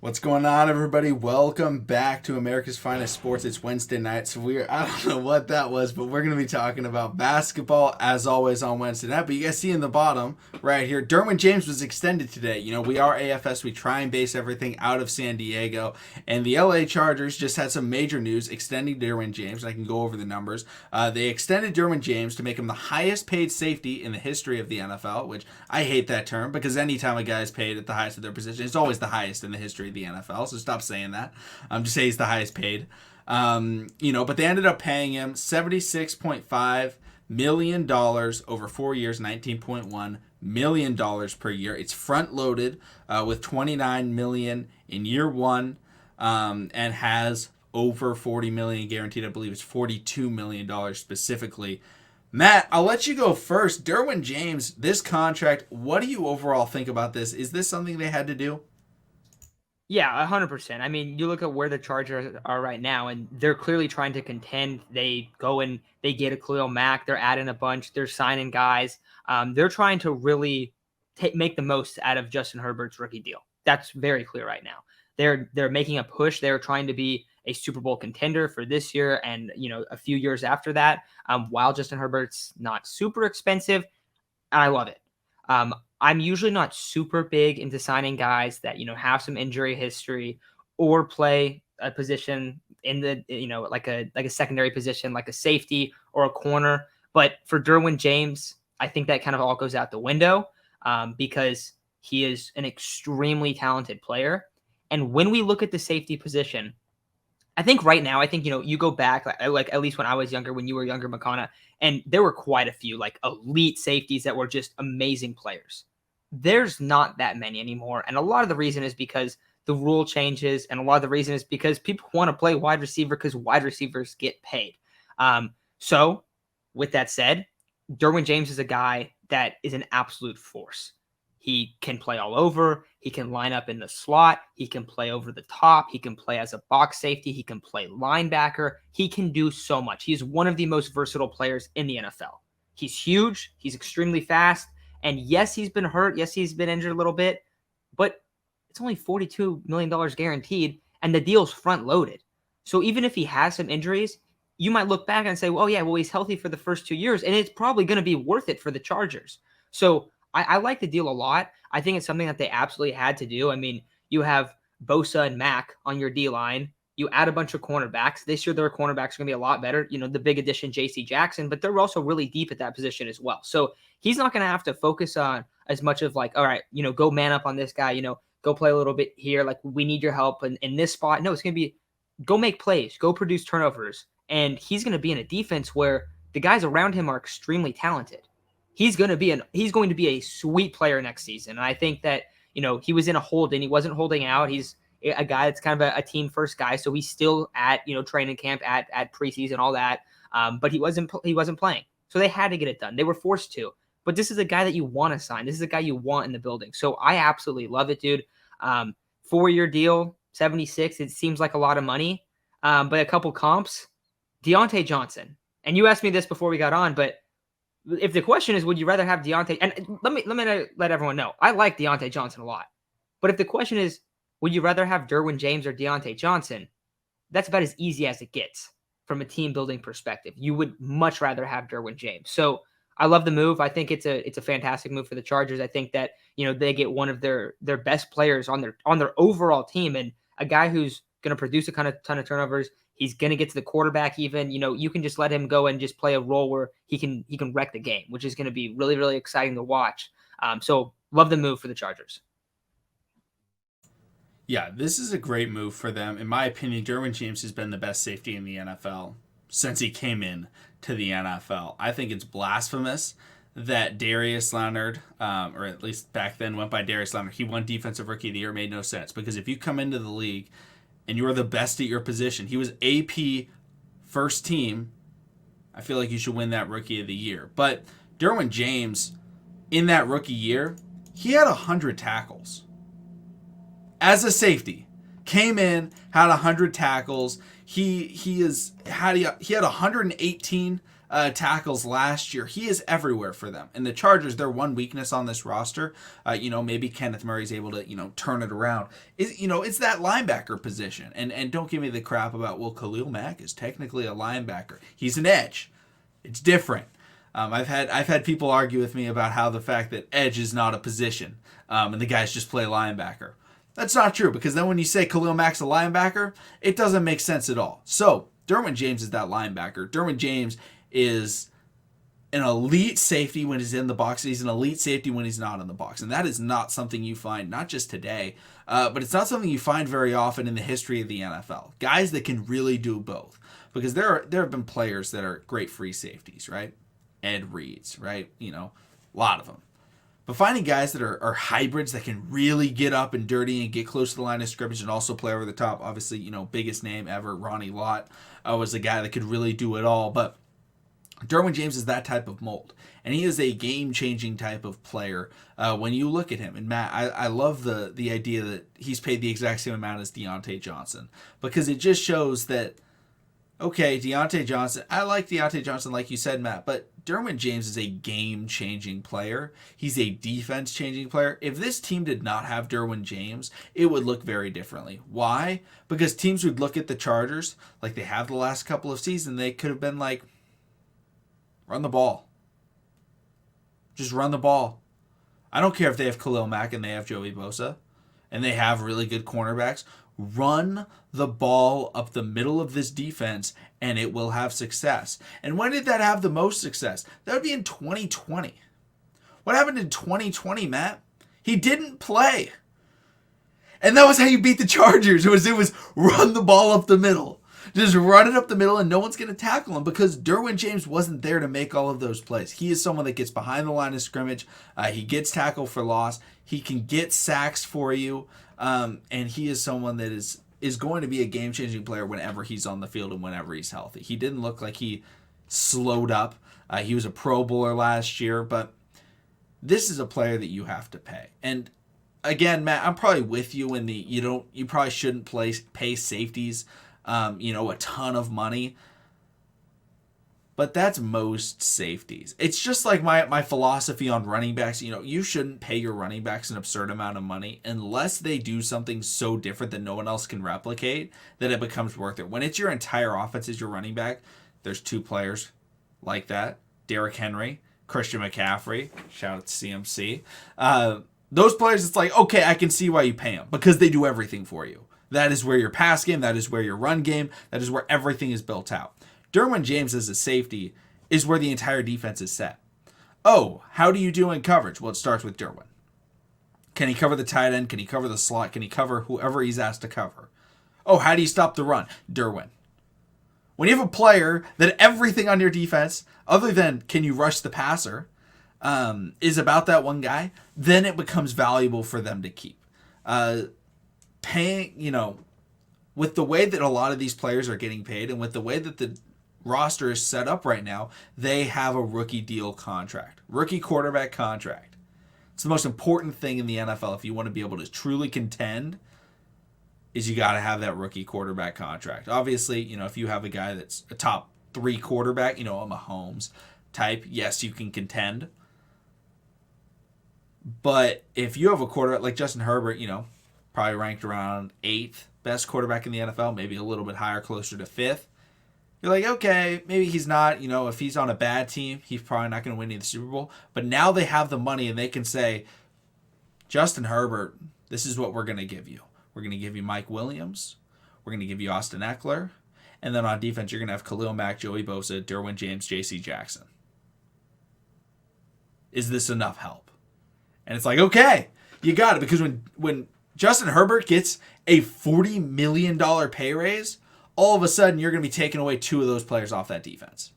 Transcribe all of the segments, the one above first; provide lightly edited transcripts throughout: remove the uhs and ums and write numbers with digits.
What's going on, everybody? Welcome back to America's Finest Sports. It's Wednesday night, so I don't know what that was, but we're going to be talking about basketball as always on Wednesday night. But you guys see in the bottom right here, Derwin James was extended today. You know, we are AFS. We try and base everything out of San Diego. And the LA Chargers just had some major news extending Derwin James. I can go over the numbers. They extended Derwin James to make him the highest paid safety in the history of the NFL, which I hate that term because anytime a guy is paid at the highest of their position, it's always the highest in the history of the NFL, so stop saying that. Just say he's the highest paid. But they ended up paying him $76.5 million over 4 years, $19.1 million per year. It's front loaded with $29 million in year one, and has over $40 million guaranteed. I believe it's $42 million specifically. Matt, I'll let you go first. Derwin James, this contract, what do you overall think about this? Is this something they had to do? Yeah, 100%. I mean, you look at where the Chargers are right now, and they're clearly trying to contend. They go and they get a Khalil Mack. They're adding a bunch. They're signing guys. They're trying to really make the most out of Justin Herbert's rookie deal. That's very clear right now. They're making a push. They're trying to be a Super Bowl contender for this year and a few years after that. While Justin Herbert's not super expensive, and I love it. I'm usually not super big into signing guys that, have some injury history or play a position in the, like a secondary position, like a safety or a corner. But for Derwin James, I think that kind of all goes out the window because he is an extremely talented player. And when we look at the safety position, I think right now, you go back, like at least when I was younger, when you were younger, Makana, and there were quite a few like elite safeties that were just amazing players. There's not that many anymore. And a lot of the reason is because the rule changes. And a lot of the reason is because people want to play wide receiver because wide receivers get paid. So with that said, Derwin James is a guy that is an absolute force. He can play all over. He can line up in the slot. He can play over the top. He can play as a box safety. He can play linebacker. He can do so much. He's one of the most versatile players in the NFL. He's huge. He's extremely fast. And yes, he's been hurt. Yes, he's been injured a little bit. But it's only $42 million guaranteed, and the deal's front loaded. So even if he has some injuries, you might look back and say, well, yeah, well, he's healthy for the first 2 years, and it's probably going to be worth it for the Chargers. So I like the deal a lot. I think it's something that they absolutely had to do. I mean, you have Bosa and Mack on your D-line. You add a bunch of cornerbacks. This year, their cornerbacks are going to be a lot better. The big addition, J.C. Jackson, but they're also really deep at that position as well. So he's not going to have to focus on as much of like, all right, go man up on this guy, go play a little bit here. Like, we need your help in this spot. No, it's going to be go make plays, go produce turnovers. And he's going to be in a defense where the guys around him are extremely talented. He's going to be a sweet player next season. And I think that, he was in a hold and he wasn't holding out. He's a guy that's kind of a team first guy. So he's still at, training camp, at preseason, all that. But he wasn't playing. So they had to get it done. They were forced to. But this is a guy that you want to sign. This is a guy you want in the building. So I absolutely love it, dude. 4-year deal, 76. It seems like a lot of money. But a couple comps, Deontay Johnson. And you asked me this before we got on, but if the question is, would you rather have Deontay? And let me let everyone know, I like Deontay Johnson a lot. But if the question is, would you rather have Derwin James or Deontay Johnson? That's about as easy as it gets from a team building perspective. You would much rather have Derwin James. So I love the move. I think it's a fantastic move for the Chargers. I think that they get one of their best players on their overall team, and a guy who's going to produce a ton of turnovers. He's going to get to the quarterback even. You can just let him go and just play a role where he can wreck the game, which is going to be really, really exciting to watch. So love the move for the Chargers. Yeah, this is a great move for them. In my opinion, Derwin James has been the best safety in the NFL since he came in to the NFL. I think it's blasphemous that Darius Leonard, or at least back then went by Darius Leonard, he won Defensive Rookie of the Year. Made no sense because if you come into the league and you are the best at your position, he was AP first team, I feel like you should win that Rookie of the Year. But Derwin James, in that rookie year, he had 100 tackles. As a safety, came in, had 100 tackles. He had 118 tackles last year. He is everywhere for them. And the Chargers, their one weakness on this roster, maybe Kenneth Murray's able to, turn it around. It's that linebacker position. And don't give me the crap about, well, Khalil Mack is technically a linebacker. He's an edge. It's different. I've had people argue with me about how the fact that edge is not a position, and the guys just play linebacker. That's not true, because then when you say Khalil Mack's a linebacker, it doesn't make sense at all. So Derwin James is that linebacker. Derwin James is an elite safety when he's in the box. He's an elite safety when he's not in the box. And that is not something you find, not just today, but it's not something you find very often in the history of the NFL. Guys that can really do both. Because there have been players that are great free safeties, right? Ed Reeds, right? A lot of them. But finding guys that are hybrids that can really get up and dirty and get close to the line of scrimmage and also play over the top. Obviously, biggest name ever, Ronnie Lott, was a guy that could really do it all. But Derwin James is that type of mold. And he is a game-changing type of player when you look at him. And Matt, I love the idea that he's paid the exact same amount as Deontay Johnson. Because it just shows that, okay, Deontay Johnson, I like Deontay Johnson like you said, Matt, but Derwin James is a game-changing player. He's a defense-changing player. If this team did not have Derwin James, it would look very differently. Why? Because teams would look at the Chargers like they have the last couple of seasons. They could have been like, run the ball. Just run the ball. I don't care if they have Khalil Mack and they have Joey Bosa and they have really good cornerbacks. Run the ball up the middle of this defense and it will have success. And when did that have the most success? That would be in 2020. What happened in 2020, Matt? He didn't play. And that was how you beat the Chargers. It was run the ball up the middle. Just run it up the middle and no one's going to tackle him because Derwin James wasn't there to make all of those plays. He is someone that gets behind the line of scrimmage. He gets tackled for loss. He can get sacks for you. And he is someone that is going to be a game-changing player whenever he's on the field and whenever he's healthy. He didn't look like he slowed up. He was a Pro Bowler last year, but this is a player that you have to pay. And again, Matt, I'm probably with you in the you probably shouldn't pay safeties a ton of money. But that's most safeties. It's just like my philosophy on running backs. You shouldn't pay your running backs an absurd amount of money unless they do something so different that no one else can replicate that it becomes worth it. When it's your entire offense is your running back, there's two players like that. Derrick Henry, Christian McCaffrey, shout out to CMC. Those players, it's like, okay, I can see why you pay them because they do everything for you. That is where your pass game, that is where your run game, that is where everything is built out. Derwin James as a safety is where the entire defense is set. Oh, how do you do in coverage? Well, it starts with Derwin. Can he cover the tight end? Can he cover the slot? Can he cover whoever he's asked to cover? Oh, how do you stop the run? Derwin. When you have a player that everything on your defense, other than can you rush the passer, is about that one guy, then it becomes valuable for them to keep. Paying, with the way that a lot of these players are getting paid and with the way that the roster is set up right now, they have a rookie deal contract, rookie quarterback contract. It's the most important thing in the NFL if you want to be able to truly contend is you got to have that rookie quarterback contract. Obviously, if you have a guy that's a top 3 quarterback, a Mahomes type, yes, you can contend. But if you have a quarterback like Justin Herbert, probably ranked around 8th best quarterback in the NFL, maybe a little bit higher, closer to 5th. You're like, okay, maybe he's not, if he's on a bad team, he's probably not going to win any of the Super Bowl. But now they have the money and they can say, Justin Herbert, this is what we're going to give you. We're going to give you Mike Williams. We're going to give you Austin Eckler. And then on defense, you're going to have Khalil Mack, Joey Bosa, Derwin James, J.C. Jackson. Is this enough help? And it's like, okay, you got it. Because when Justin Herbert gets a $40 million pay raise, all of a sudden you're going to be taking away 2 of those players off that defense.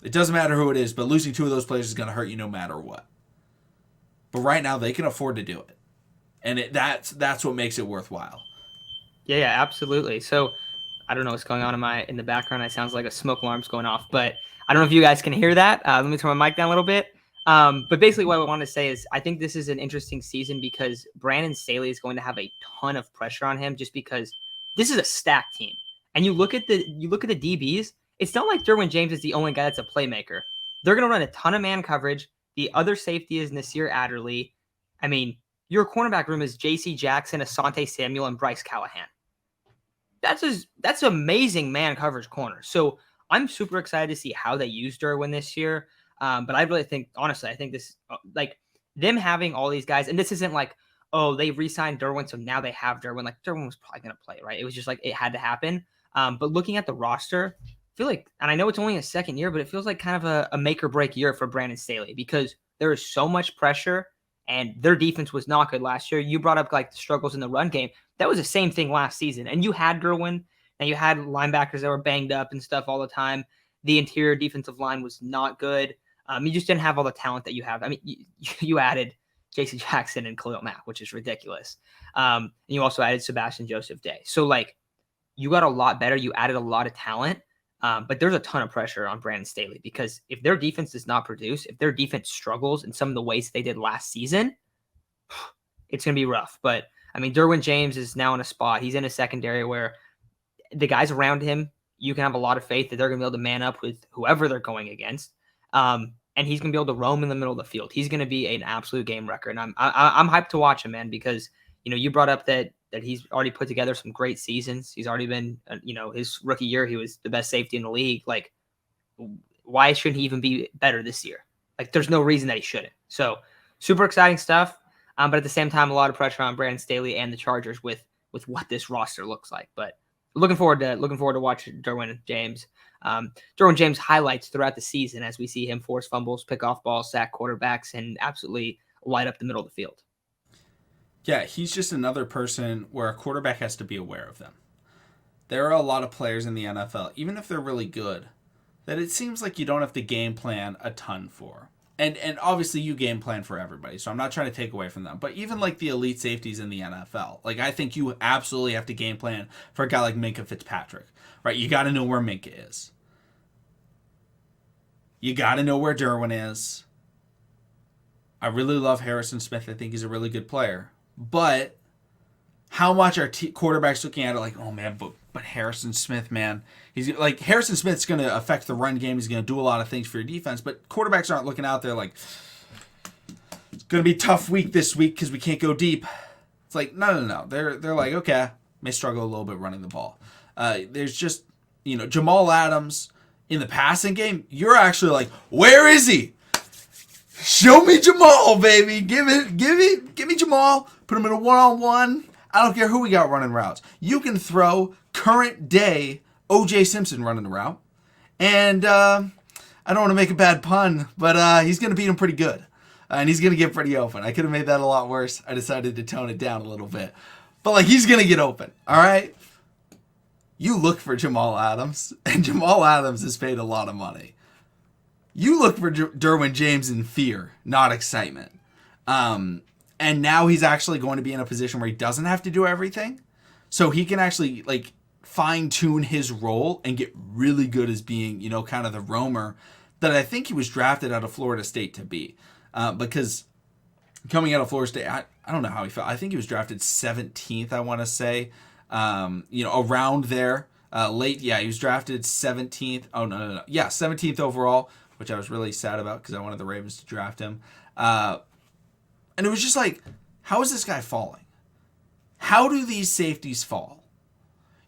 It doesn't matter who it is, but losing 2 of those players is going to hurt you no matter what. But right now they can afford to do it. And that's what makes it worthwhile. Yeah, absolutely. So I don't know what's going on in the background. It sounds like a smoke alarm's going off, but I don't know if you guys can hear that. Let me turn my mic down a little bit. But basically what I want to say is I think this is an interesting season because Brandon Staley is going to have a ton of pressure on him just because this is a stacked team. And you look at the DBs it's not like Derwin James is the only guy that's a playmaker. They're going to run a ton of man coverage. The other safety is Nasir Adderley. I mean, your cornerback room is J.C. Jackson, Asante Samuel, and Bryce Callahan. That's amazing man coverage corner. So I'm super excited to see how they use Derwin this year. But I really think, honestly, I think this, like them having all these guys, and this isn't like, oh, they re-signed Derwin, so now they have Derwin. Like Derwin was probably going to play, right? It was just like it had to happen. But looking at the roster, I feel like, and I know it's only a second year, but it feels like kind of a make or break year for Brandon Staley because there is so much pressure and their defense was not good last year. You brought up like the struggles in the run game. That was the same thing last season. And you had Derwin and you had linebackers that were banged up and stuff all the time. The interior defensive line was not good. You just didn't have all the talent that you have. I mean, you added J.C. Jackson and Khalil Mack, which is ridiculous. And you also added Sebastian Joseph Day. So, like, you got a lot better. You added a lot of talent. But there's a ton of pressure on Brandon Staley because if their defense does not produce, if their defense struggles in some of the ways they did last season, it's going to be rough. But, I mean, Derwin James is now in a spot. He's in a secondary where the guys around him, you can have a lot of faith that they're going to be able to man up with whoever they're going against. And he's going to be able to roam in the middle of the field. He's going to be an absolute game wrecker. And I'm hyped to watch him, man, because, you know, you brought up that he's already put together some great seasons. He's already been, his rookie year, he was the best safety in the league. Like, why shouldn't he even be better this year? Like, there's no reason that he shouldn't. So, super exciting stuff. But at the same time, a lot of pressure on Brandon Staley and the Chargers with what this roster looks like. But looking forward to watching Derwin James. Derwin James highlights throughout the season as we see him force fumbles, pick off balls, sack quarterbacks, and absolutely light up the middle of the field. Yeah, he's just another person where a quarterback has to be aware of them. There are a lot of players in the NFL, even if they're really good, that it seems like you don't have to game plan a ton for. And obviously you game plan for everybody, so I'm not trying to take away from them. But even like the elite safeties in the NFL, like I think you absolutely have to game plan for a guy like Minkah Fitzpatrick, right? You got to know where Minkah is. You got to know where Derwin is. I really love Harrison Smith. I think he's a really good player. But how much are quarterbacks looking at it like, oh man, but Harrison Smith, man, he's like Harrison Smith's going to affect the run game. He's going to do a lot of things for your defense. But quarterbacks aren't looking out there like it's going to be a tough week this week because we can't go deep. It's like no. They're like, okay, may struggle a little bit running the ball. There's just Jamal Adams in the passing game. You're actually like, where is he? Show me Jamal, baby. Give me Jamal. Put him in a one-on-one. I don't care who we got running routes. You can throw current day O.J. Simpson running the route. And I don't want to make a bad pun, but he's going to beat him pretty good. And he's going to get pretty open. I could have made that a lot worse. I decided to tone it down a little bit. But like he's going to get open. All right? You look for Jamal Adams. And Jamal Adams is paid a lot of money. You look for Derwin James in fear, not excitement. And now he's actually going to be in a position where he doesn't have to do everything. So he can actually like fine-tune his role and get really good as being, kind of the roamer that I think he was drafted out of Florida State to be. Because coming out of Florida State, I don't know how he felt. I think he was drafted 17th, I want to say. Around there. Late, yeah, he was drafted 17th. Oh, no. Yeah, 17th overall, which I was really sad about because I wanted the Ravens to draft him. And it was just like, how is this guy falling? How do these safeties fall?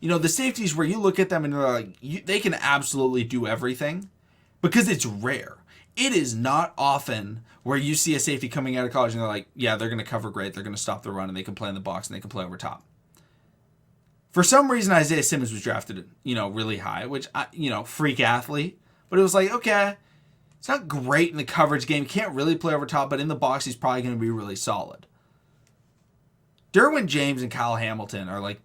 The safeties where you look at them and they're like, they can absolutely do everything because it's rare. It is not often where you see a safety coming out of college and they're like, yeah, they're going to cover great. They're going to stop the run and they can play in the box and they can play over top. For some reason, Isaiah Simmons was drafted, really high, which, freak athlete. But it was like, okay, it's not great in the coverage game. He can't really play over top, but in the box, he's probably going to be really solid. Derwin James and Kyle Hamilton are like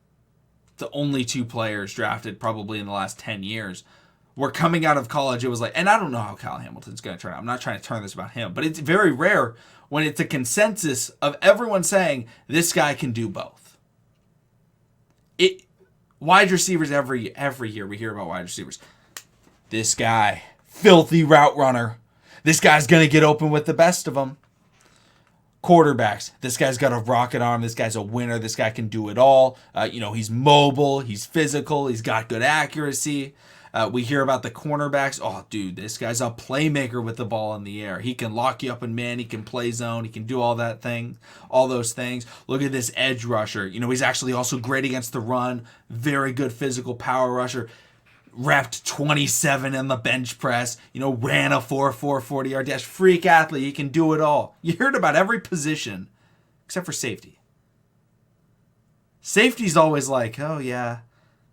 the only two players drafted probably in the last 10 years where coming out of college, it was like, and I don't know how Kyle Hamilton's going to turn out. I'm not trying to turn this about him, but it's very rare when it's a consensus of everyone saying this guy can do both. Wide receivers every year we hear about wide receivers. This guy, filthy route runner. This guy's going to get open with the best of them. Quarterbacks. This guy's got a rocket arm. This guy's a winner. This guy can do it all. He's mobile. He's physical. He's got good accuracy. We hear about the cornerbacks. Oh, dude, this guy's a playmaker with the ball in the air. He can lock you up in man. He can play zone. He can do all those things. Look at this edge rusher. He's actually also great against the run. Very good physical power rusher. Repped 27 in the bench press, ran a 4.4 40-yard dash. Freak athlete. He can do it all. You heard about every position except for safety. Safety's always like, oh, yeah,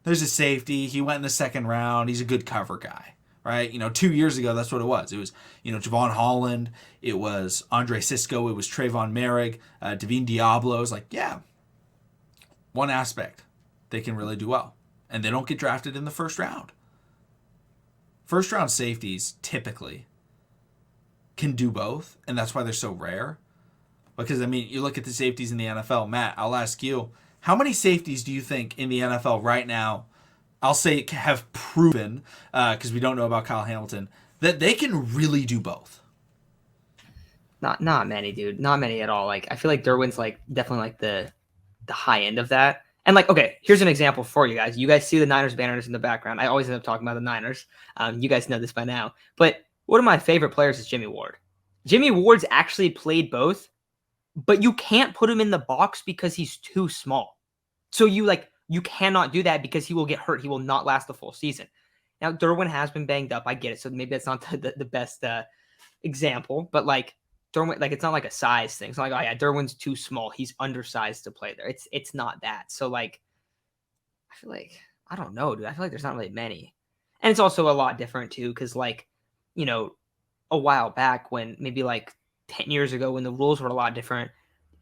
there's a safety. He went in the second round. He's a good cover guy, right? 2 years ago, that's what it was. It was, Javon Holland. It was Andre Sisco. It was Trayvon Merrick. Devine Diablo. It's like, yeah, one aspect they can really do well. And they don't get drafted in the first round. First round safeties typically can do both, and that's why they're so rare. Because, you look at the safeties in the NFL. Matt, I'll ask you, how many safeties do you think in the NFL right now, I'll say have proven, because we don't know about Kyle Hamilton, that they can really do both? Not many, dude. Not many at all. Like, I feel like Derwin's definitely the high end of that. And okay, here's an example for you guys. You guys see the Niners banners in the background. I always end up talking about the Niners. You guys know this by now. But one of my favorite players is Jimmy Ward. Jimmy Ward's actually played both, but you can't put him in the box because he's too small. So you cannot do that because he will get hurt. He will not last the full season. Now, Derwin has been banged up. I get it. So maybe that's not the best example, but Derwin, it's not a size thing. It's not oh yeah, Derwin's too small. He's undersized to play there. It's not that. So I feel I don't know, dude. I feel there's not really many. And it's also a lot different too, because a while back when maybe 10 years ago when the rules were a lot different,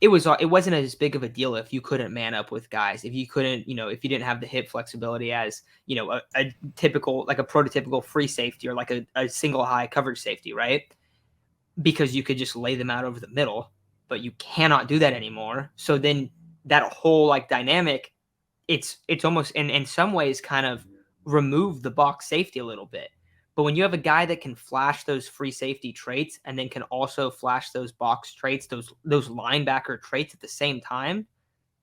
it wasn't as big of a deal if you couldn't man up with guys, if you couldn't, if you didn't have the hip flexibility as, a typical, a prototypical free safety or a single high coverage safety, right? Because you could just lay them out over the middle, but you cannot do that anymore. So then that whole dynamic, it's almost in some ways kind of remove the box safety a little bit. But when you have a guy that can flash those free safety traits and then can also flash those box traits, those linebacker traits at the same time,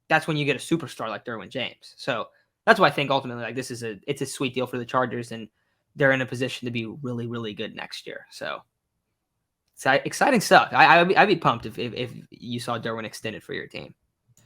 that's when you get a superstar like Derwin James. So that's why I think ultimately it's a sweet deal for the Chargers, and they're in a position to be really, really good next year. So it's exciting stuff. I'd be pumped if you saw Derwin extended for your team.